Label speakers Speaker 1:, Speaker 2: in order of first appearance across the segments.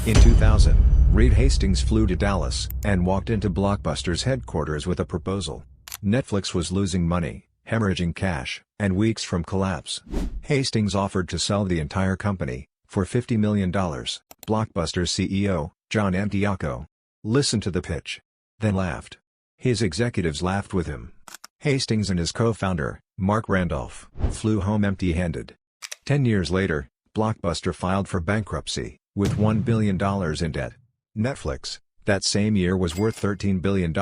Speaker 1: In 2000, Reed Hastings flew to Dallas and walked into Blockbuster's headquarters with a proposal. Netflix was losing money, hemorrhaging cash, and weeks from collapse. Hastings offered to sell the entire company for $50 million. Blockbuster's CEO, John Antioco, listened to the pitch, then laughed. His executives laughed with him. Hastings and his co-founder, Mark Randolph, flew home empty-handed. 10 years later, Blockbuster filed for bankruptcy, with $1 billion in debt. Netflix, that same year, was worth $13 billion.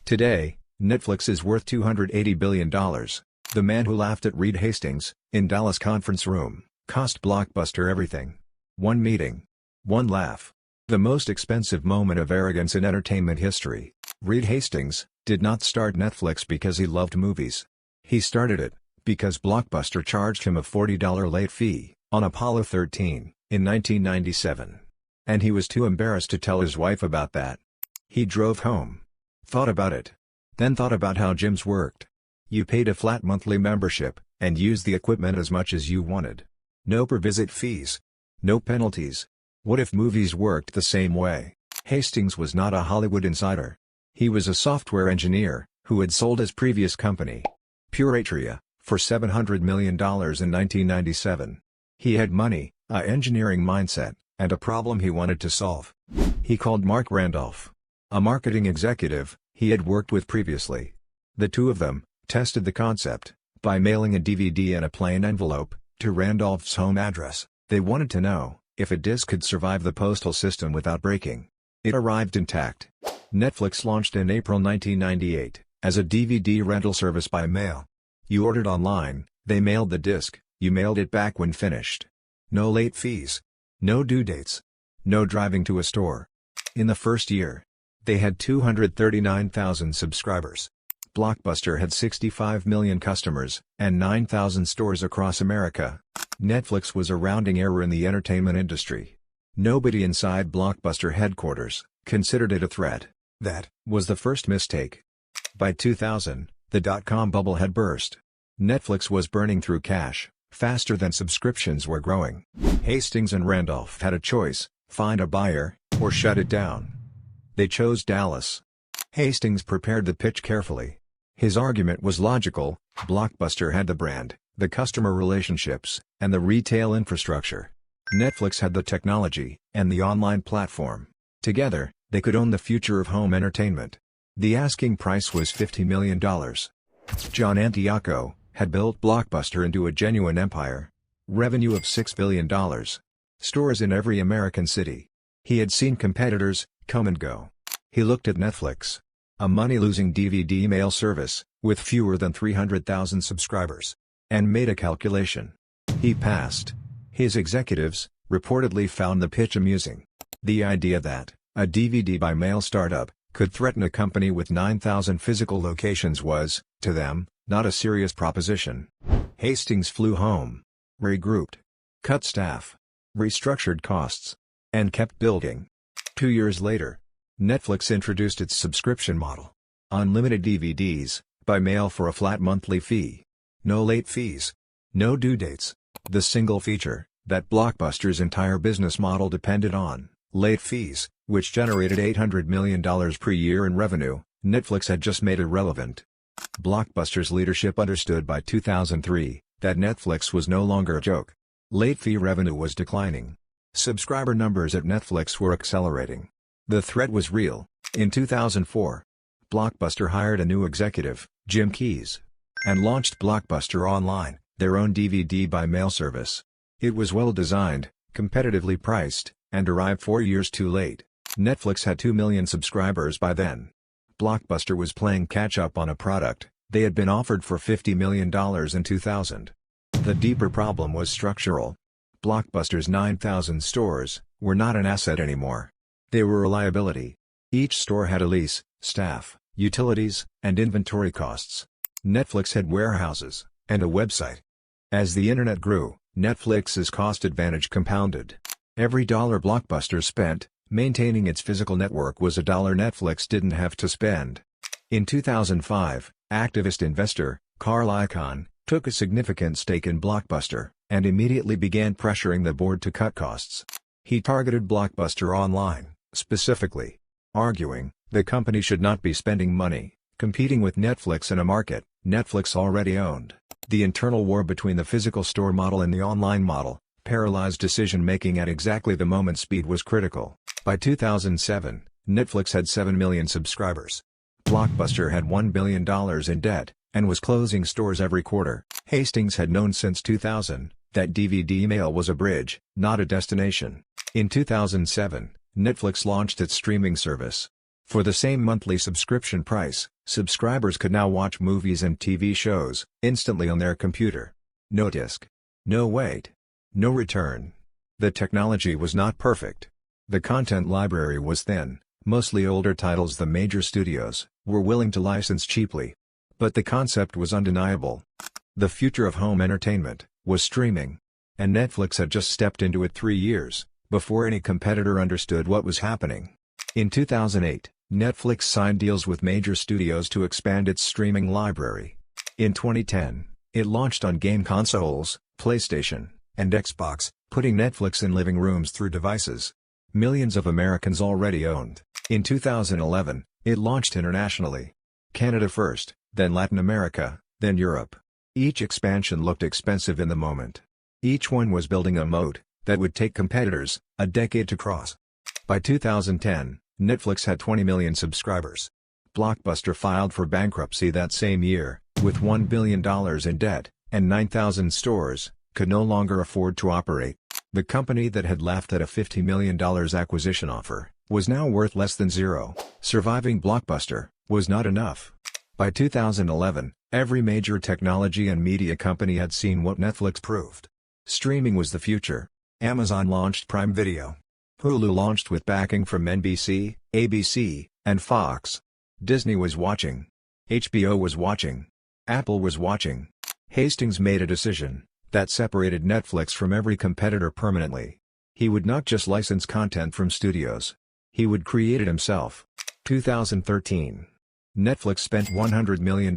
Speaker 1: Today, Netflix is worth $280 billion. The man who laughed at Reed Hastings, in Dallas conference room, cost Blockbuster everything. One meeting. One laugh. The most expensive moment of arrogance in entertainment history. Reed Hastings did not start Netflix because he loved movies. He started it because Blockbuster charged him a $40 late fee on Apollo 13 in 1997. And he was too embarrassed to tell his wife about that. He drove home, thought about it, then thought about how gyms worked. You paid a flat monthly membership and used the equipment as much as you wanted. No per visit fees. No penalties. What if movies worked the same way? Hastings was not a Hollywood insider. He was a software engineer who had sold his previous company, Puratria, for $700 million in 1997. He had money, an engineering mindset, and a problem he wanted to solve. He called Mark Randolph, a marketing executive he had worked with previously. The two of them tested the concept by mailing a DVD in a plain envelope to Randolph's home address. They wanted to know if a disc could survive the postal system without breaking. It arrived intact. Netflix launched in April 1998 as a DVD rental service by mail. You ordered online, they mailed the disc, you mailed it back when finished. No late fees. No due dates. No driving to a store. In the first year, they had 239,000 subscribers. Blockbuster had 65 million customers and 9,000 stores across America. Netflix was a rounding error in the entertainment industry. Nobody inside Blockbuster headquarters considered it a threat. That was the first mistake. By 2000, the dot-com bubble had burst. Netflix was burning through cash faster than subscriptions were growing. Hastings and Randolph had a choice: find a buyer or shut it down. They chose Dallas. Hastings prepared the pitch carefully. His argument was logical. Blockbuster had the brand, the customer relationships, and the retail infrastructure. Netflix had the technology and the online platform. Together, they could own the future of home entertainment. The asking price was $50 million. John Antioco had built Blockbuster into a genuine empire. Revenue of $6 billion. Stores in every American city. He had seen competitors come and go. He looked at Netflix, a money-losing DVD mail service with fewer than 300,000 subscribers, and made a calculation. He passed. His executives reportedly found the pitch amusing. The idea that a DVD by mail startup could threaten a company with 9,000 physical locations was, to them, not a serious proposition. Hastings flew home, regrouped, cut staff, restructured costs, and kept building. 2 years later, Netflix introduced its subscription model. Unlimited DVDs, by mail for a flat monthly fee. No late fees. No due dates. The single feature that Blockbuster's entire business model depended on, late fees, which generated $800 million per year in revenue, Netflix had just made irrelevant. Blockbuster's leadership understood by 2003 that Netflix was no longer a joke. Late fee revenue was declining. Subscriber numbers at Netflix were accelerating. The threat was real. In 2004, Blockbuster hired a new executive, Jim Keyes, and launched Blockbuster Online, their own DVD by mail service. It was well designed, competitively priced, and arrived 4 years too late. Netflix had 2 million subscribers by then. Blockbuster was playing catch-up on a product they had been offered for $50 million in 2000. The deeper problem was structural. Blockbuster's 9,000 stores were not an asset anymore. They were a liability. Each store had a lease, staff, utilities, and inventory costs. Netflix had warehouses and a website. As the internet grew, Netflix's cost advantage compounded. Every dollar Blockbuster spent maintaining its physical network was a dollar Netflix didn't have to spend. In 2005, activist investor Carl Icahn took a significant stake in Blockbuster and immediately began pressuring the board to cut costs. He targeted Blockbuster Online, specifically, arguing the company should not be spending money competing with Netflix in a market Netflix already owned. The internal war between the physical store model and the online model paralyzed decision-making at exactly the moment speed was critical. By 2007, Netflix had 7 million subscribers. Blockbuster had $1 billion in debt, and was closing stores every quarter. Hastings had known since 2000 that DVD mail was a bridge, not a destination. In 2007, Netflix launched its streaming service. For the same monthly subscription price, subscribers could now watch movies and TV shows instantly on their computer. No disc. No wait. No return. The technology was not perfect. The content library was thin, mostly older titles the major studios were willing to license cheaply. But the concept was undeniable. The future of home entertainment was streaming. And Netflix had just stepped into it 3 years before any competitor understood what was happening. In 2008, Netflix signed deals with major studios to expand its streaming library. In 2010, it launched on game consoles, PlayStation, and Xbox, putting Netflix in living rooms through devices millions of Americans already owned. In 2011, it launched internationally. Canada first, then Latin America, then Europe. Each expansion looked expensive in the moment. Each one was building a moat that would take competitors a decade to cross. By 2010, Netflix had 20 million subscribers. Blockbuster filed for bankruptcy that same year, with $1 billion in debt, and 9,000 stores, could no longer afford to operate. The company that had laughed at a $50 million acquisition offer was now worth less than zero. Surviving Blockbuster was not enough. By 2011, every major technology and media company had seen what Netflix proved. Streaming was the future. Amazon launched Prime Video. Hulu launched with backing from NBC, ABC, and Fox. Disney was watching. HBO was watching. Apple was watching. Hastings made a decision that separated Netflix from every competitor permanently. He would not just license content from studios. He would create it himself. 2013. Netflix spent $100 million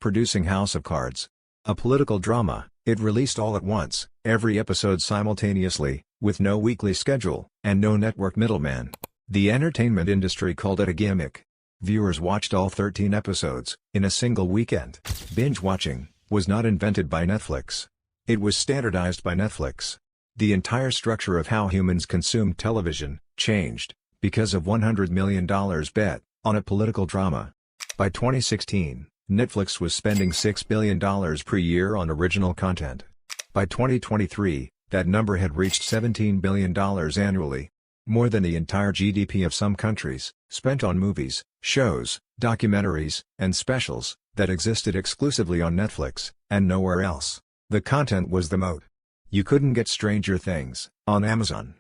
Speaker 1: producing House of Cards. A political drama, it released all at once, every episode simultaneously, with no weekly schedule, and no network middleman. The entertainment industry called it a gimmick. Viewers watched all 13 episodes in a single weekend. Binge watching was not invented by Netflix. It was standardized by Netflix. The entire structure of how humans consumed television changed because of $100 million bet on a political drama. By 2016, Netflix was spending $6 billion per year on original content. By 2023, that number had reached $17 billion annually. More than the entire GDP of some countries, spent on movies, shows, documentaries, and specials that existed exclusively on Netflix, and nowhere else. The content was the moat. You couldn't get Stranger Things on Amazon.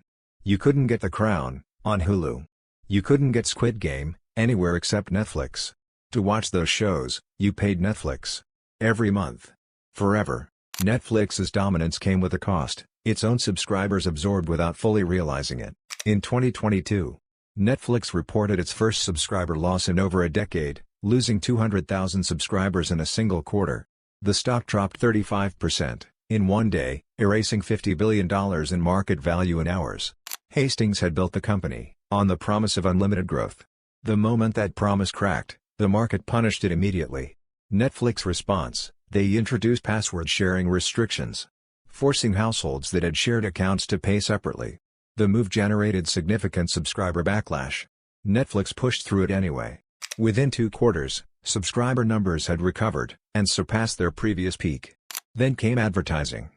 Speaker 1: You couldn't get The Crown on Hulu. You couldn't get Squid Game anywhere except Netflix. To watch those shows, you paid Netflix. Every month. Forever. Netflix's dominance came with a cost, its own subscribers absorbed without fully realizing it. In 2022, Netflix reported its first subscriber loss in over a decade, losing 200,000 subscribers in a single quarter. The stock dropped 35% in one day, erasing $50 billion in market value in hours. Hastings had built the company on the promise of unlimited growth. The moment that promise cracked, the market punished it immediately. Netflix response: they introduced password sharing restrictions, forcing households that had shared accounts to pay separately. The move generated significant subscriber backlash. Netflix pushed through it anyway. Within 2 quarters, subscriber numbers had recovered and surpassed their previous peak. Then came advertising.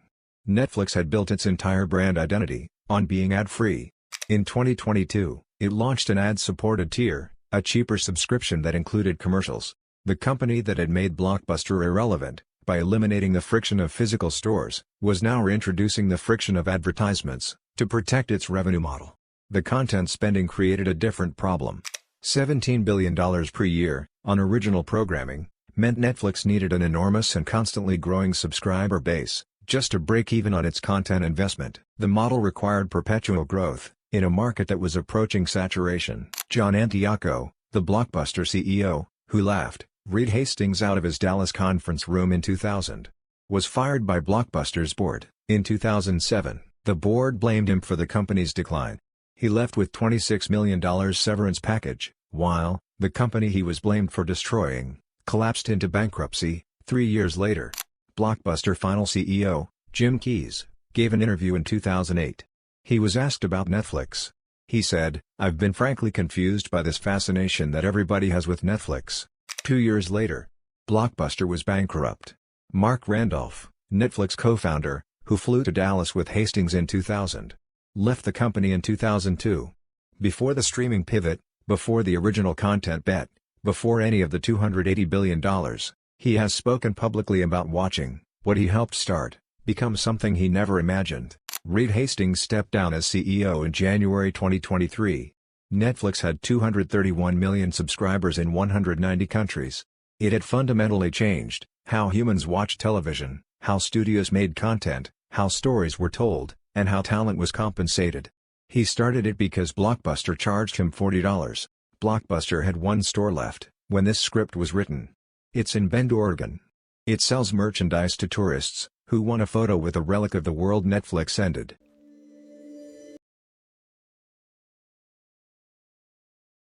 Speaker 1: Netflix had built its entire brand identity on being ad-free. In 2022, it launched an ad-supported tier, a cheaper subscription that included commercials. The company that had made Blockbuster irrelevant by eliminating the friction of physical stores was now reintroducing the friction of advertisements to protect its revenue model. The content spending created a different problem. $17 billion per year on original programming meant Netflix needed an enormous and constantly growing subscriber base just to break even on its content investment. The model required perpetual growth in a market that was approaching saturation. John Antioco, the Blockbuster CEO, who laughed Reed Hastings out of his Dallas conference room in 2000, was fired by Blockbuster's board. In 2007, The board blamed him for the company's decline. He left with $26 million severance package, while the company he was blamed for destroying collapsed into bankruptcy 3 years later. Blockbuster final CEO, Jim Keyes, gave an interview in 2008. He was asked about Netflix. He said, "I've been frankly confused by this fascination that everybody has with Netflix." 2 years later, Blockbuster was bankrupt. Mark Randolph, Netflix co-founder, who flew to Dallas with Hastings in 2000, left the company in 2002. Before the streaming pivot, before the original content bet, before any of the $280 billion, he has spoken publicly about watching what he helped start become something he never imagined. Reed Hastings stepped down as CEO in January 2023. Netflix had 231 million subscribers in 190 countries. It had fundamentally changed how humans watch television, how studios made content, how stories were told, and how talent was compensated. He started it because Blockbuster charged him $40. Blockbuster had one store left when this script was written. It's in Bend, Oregon. It sells merchandise to tourists who want a photo with a relic of the world Netflix ended.